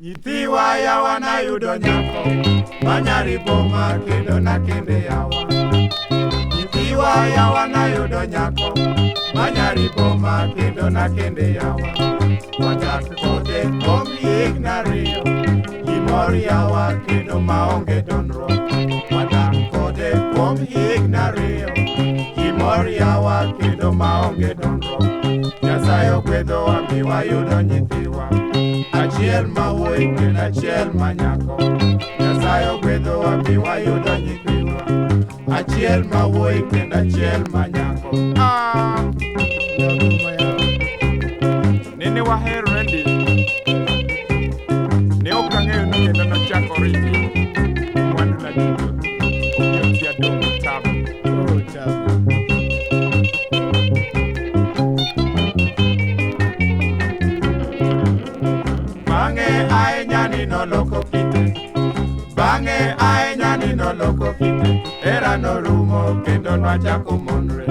Nyithiwa yawa nayudo nyako ma Nyar Boma kendo nakende yawa. Nyithiwa yawa nayudo nyako ma Nyar Boma kendo nakende yawa. Wadak kode kuom higni ariyo, gimor yawa kendo maonge dondruok. Wadak kode kuom higni ariyo, gimor yawa kendo maonge dondruok. Nyasaye ogwedhowa mi wayudo nyithiwa, achiel ma wuoyi kendo achiel ma nyako. Nyasaye ogwedhowa mi wayudo nyithiwa, achiel ma wuoyi kendo achiel ma nyako. Nene waherore ndi, ne ok ang'eyo ni kendo nochako riti mwandu na duto. Nyar Boma Taabu. Bang'e ahinya ni noloko kite, bang'e ahinya ni noloko kite, hera norumo kendo nwachako monre.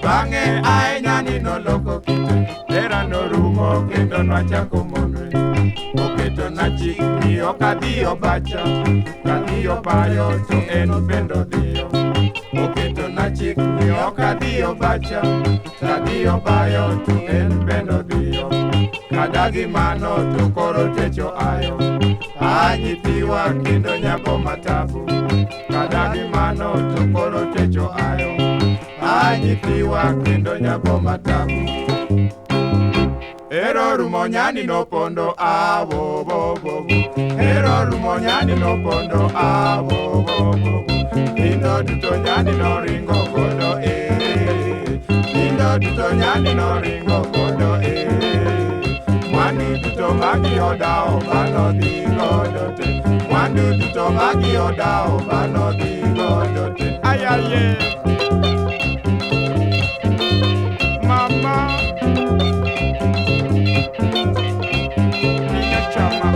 Bang'e ahinya ni noloko kite, hera norumo kendo nwachako monre. Oketo na chik ni ok adhiyo bacha, kadhiyo bayo to en bendo dhiyo. Oketo na chik ni ok adhiyo bacha, kadhiyo bayo to en bendo dhiyo. Kadagi mano to koro techo ayo, nyithiwa kendo Nyar Boma Taabu. Kadagi mano to koro techo ayo, nyithiwa kendo Nyar Boma Taabu. Ero rumo nyani no pondo awo bo bo bo. Ero rumo nyani no pondo awo bo bo bo. Indo duto nyani no ringo kodo Indo duto nyani no ringo kodo Mwandu duto magi odao bano di godo te. Mwandu duto magi odao bano di godo te. Ayaye Mama Niña chama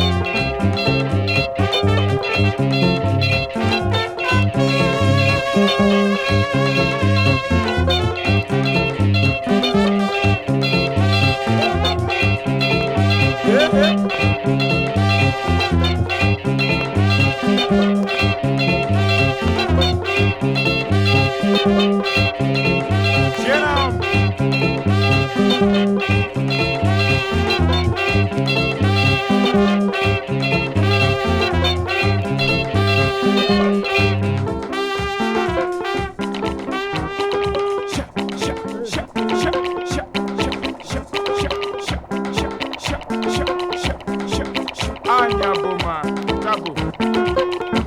Nyar Boma Taabu.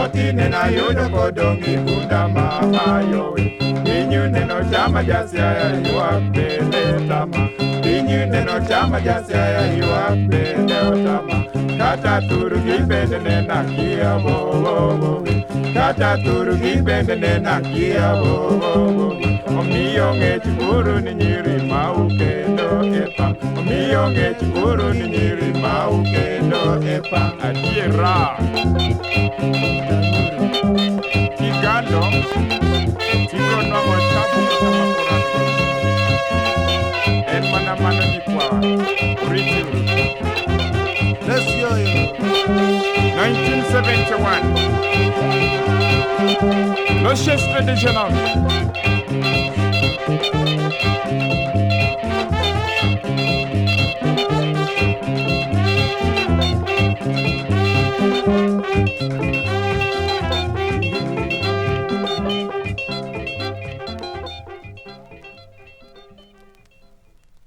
Otine na yudo kodongi kunda mama yowe. Inyu neno chama jasiaya yuak bende tama. Inyu neno chama jasiaya yuak bende otama. Kata turugi bende nena kia wo wo wo. Kata turugi bende nena kia wo wo wo. Omiyo ngech uru ni nyiri mau kendo epa. Omiyo ngech uru ni nyiri mau kendo epa. Adiera Kigalo Tigo nomo tabu kama korani En mana mana ni kwa Original Let's Yoyos 1971 L'orchestre traditionnel